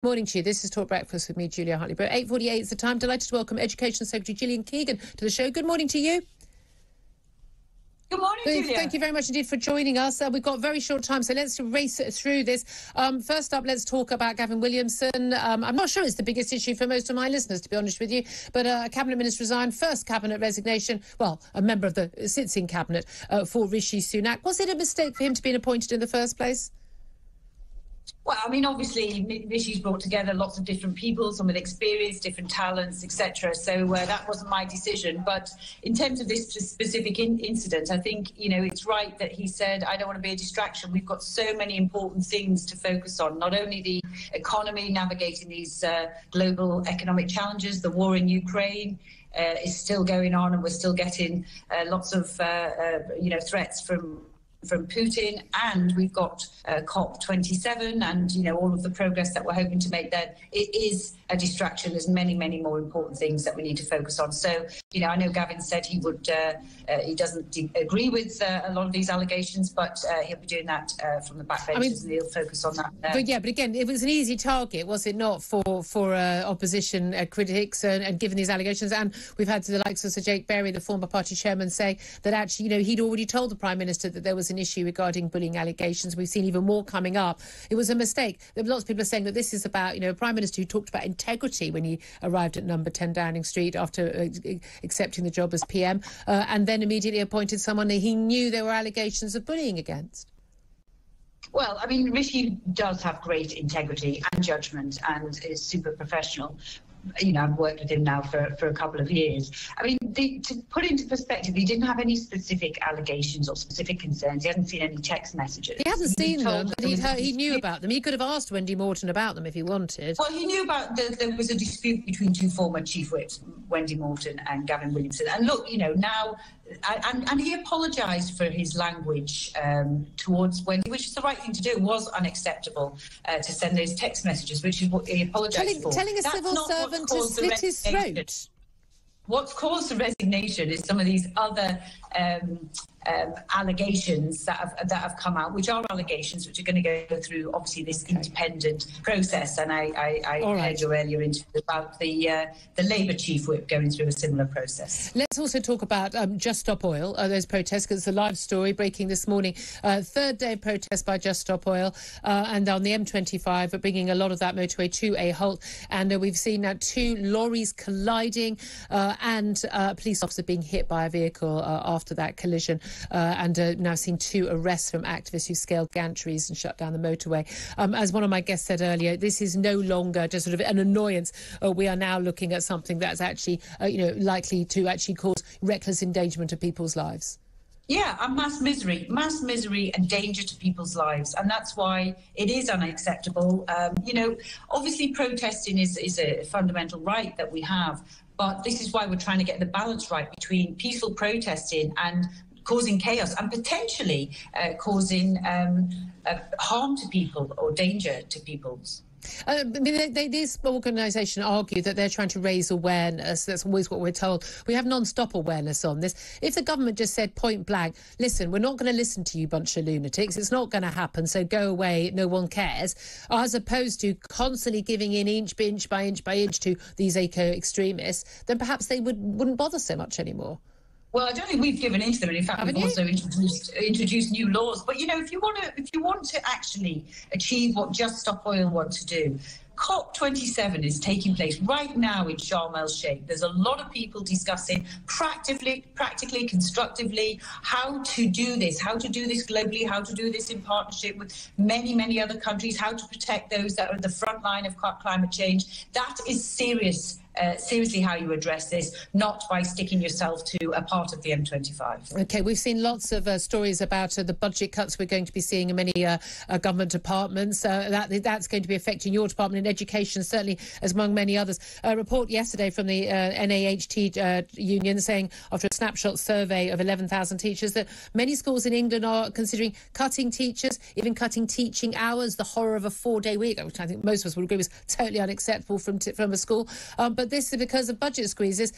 Morning to you. This is Talk Breakfast with me, Julia Hartley-Brewer. 8:48 is the time. Delighted to welcome Education Secretary Gillian to the show. Good morning to you. Good morning, Julia. Thank you very much indeed for joining us. We've got very short time, so let's race through this. First up, let's talk about Gavin Williamson. I'm not sure it's the biggest issue for most of my listeners, to be honest with you, but a cabinet minister resigned, first cabinet resignation, well, a member of the sits-in cabinet for Rishi Sunak. Was it a mistake for him to be appointed in the first place? Well, I mean, obviously, Rishi's brought together lots of different people, some with experience, different talents, etc. So that wasn't my decision. But in terms of this specific incident, I think, it's right that he said, I don't want to be a distraction. We've got so many important things to focus on, not only the economy, navigating these global economic challenges, the war in Ukraine is still going on, and we're still getting lots of, threats from Putin, and we've got COP27 and, all of the progress that we're hoping to make there. It is a distraction. There's many, many more important things that we need to focus on. So, I know Gavin said he would, he doesn't agree with a lot of these allegations, but he'll be doing that from the backbenches, and he'll focus on that. But again, it was an easy target, was it not, for opposition critics and given these allegations? And we've had the likes of Sir Jake Berry, the former party chairman, say that actually, he'd already told the Prime Minister that there was an issue regarding bullying allegations. We've seen even more coming up. It was a mistake. Lots of people are saying that this is about, a Prime Minister who talked about integrity when he arrived at number 10 Downing Street after accepting the job as PM, and then immediately appointed someone that he knew there were allegations of bullying against. Well, I mean, Rishi does have great integrity and judgment and is super professional. I've worked with him now for a couple of years. I mean, to put into perspective, he didn't have any specific allegations or specific concerns. He hasn't seen any text messages. He hasn't seen them, but he knew about them. He could have asked Wendy Morton about them if he wanted. Well, he knew about there was a dispute between two former chief whips, Wendy Morton and Gavin Williamson. And look, now, and he apologised for his language towards Wendy, which is the right thing to do. It was unacceptable to send those text messages, which is what he apologised for. Telling a civil servant to slit his throat. What's caused the resignation is some of these other allegations that have come out, which are allegations which are going to go through, obviously, this independent process. And I heard you earlier about the Labour chief whip going through a similar process. Let's also talk about Just Stop Oil, those protests, because it's a live story breaking this morning. Third day of protest by Just Stop Oil, and on the M25, bringing a lot of that motorway to a halt. And we've seen now two lorries colliding and a police officer being hit by a vehicle after that collision. And now seen two arrests from activists who scaled gantries and shut down the motorway. As one of my guests said earlier, this is no longer just sort of an annoyance. We are now looking at something that's actually, likely to actually cause reckless endangerment of people's lives. Yeah, and mass misery and danger to people's lives. And that's why it is unacceptable. Obviously protesting is a fundamental right that we have. But this is why we're trying to get the balance right between peaceful protesting and causing chaos and potentially causing harm to people or danger to people's. This organisation argue that they're trying to raise awareness. That's always what we're told. We have non-stop awareness on this. If the government just said point blank, listen, we're not going to listen to you bunch of lunatics, it's not going to happen, so go away, no one cares, as opposed to constantly giving in inch by inch to these eco-extremists, then perhaps they wouldn't bother so much anymore. Well, I don't think we've given in to them, and in fact, we've also introduced new laws. But if you want to actually achieve what Just Stop Oil want to do, COP27 is taking place right now in Sharm el-Sheikh. There's a lot of people discussing practically, constructively, how to do this globally, how to do this in partnership with many, many other countries, how to protect those that are at the front line of climate change. That is seriously how you address this, not by sticking yourself to a part of the M25. OK, we've seen lots of stories about the budget cuts we're going to be seeing in many government departments. That's going to be affecting your department in education, certainly, as among many others. A report yesterday from the NAHT union saying, after a snapshot survey of 11,000 teachers, that many schools in England are considering cutting teachers, even cutting teaching hours, the horror of a 4-day week, which I think most of us would agree was totally unacceptable from a school. But this is because of budget squeezes.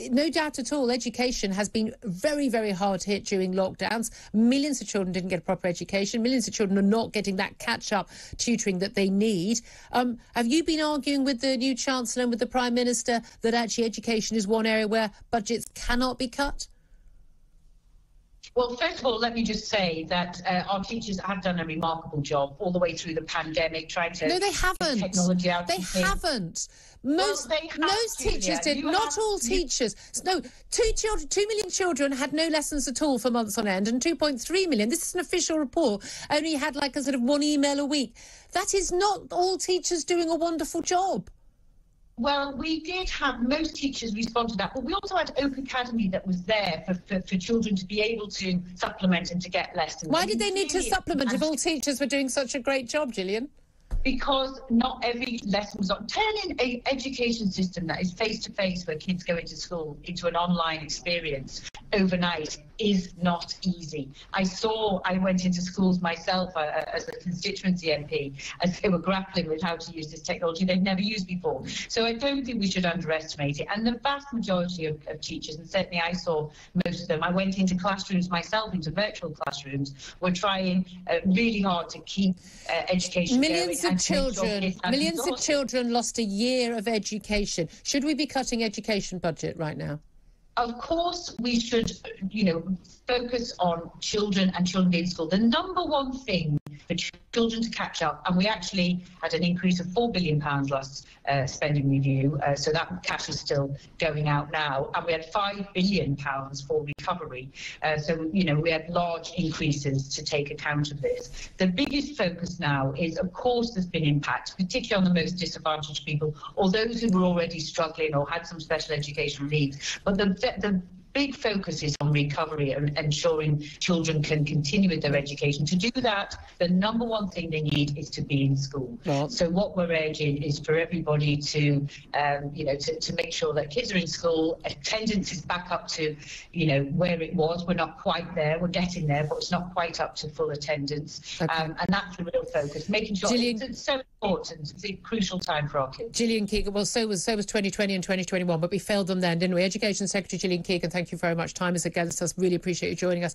No doubt at all, education has been very, very hard hit during lockdowns. Millions of children didn't get a proper education. Millions of children are not getting that catch-up tutoring that they need. Have Have you been arguing with the new Chancellor and with the Prime Minister that actually education is one area where budgets cannot be cut? Well, first of all, let me just say that our teachers have done a remarkable job all the way through the pandemic, trying to No, they haven't. get technology out. They haven't. Most teachers did. Not all teachers. No, 2 million children had no lessons at all for months on end, and 2.3 million, this is an official report, only had like a sort of one email a week. That is not all teachers doing a wonderful job. Well, we did have most teachers respond to that, but we also had Open Academy that was there for children to be able to supplement and to get lessons. Why did they need to supplement if all teachers were doing such a great job, Gillian? Because not every lesson was on. Turning an education system that is face-to-face, where kids go into school, into an online experience overnight is not easy. I went into schools myself as a constituency MP as they were grappling with how to use this technology they'd never used before. So I don't think we should underestimate it. And the vast majority of teachers, and certainly I saw most of them, I went into classrooms myself, into virtual classrooms, were trying really hard to keep education going. Millions of children lost a year of education. Should we be cutting education budget right now? Of course, we should, focus on children and children in school. The number one thing for children to catch up, and we actually had an increase of £4 billion last spending review, so that cash is still going out now, and we had £5 billion for recovery. So, we had large increases to take account of this. The biggest focus now is, of course, there's been impact, particularly on the most disadvantaged people, or those who were already struggling or had some special educational needs. But the big focus is on recovery and ensuring children can continue with their education. To do that, the number one thing they need is to be in school. Well, so what we're urging is for everybody to, to make sure that kids are in school, attendance is back up to, where it was. We're not quite there. We're getting there, but it's not quite up to full attendance. Okay. And that's the real focus, making sure it's so important. It's a crucial time for our kids. Gillian Keegan, well, so was 2020 and 2021, but we failed them then, didn't we? Education Secretary Gillian Keegan, thank you very much. Time is against us. Really appreciate you joining us.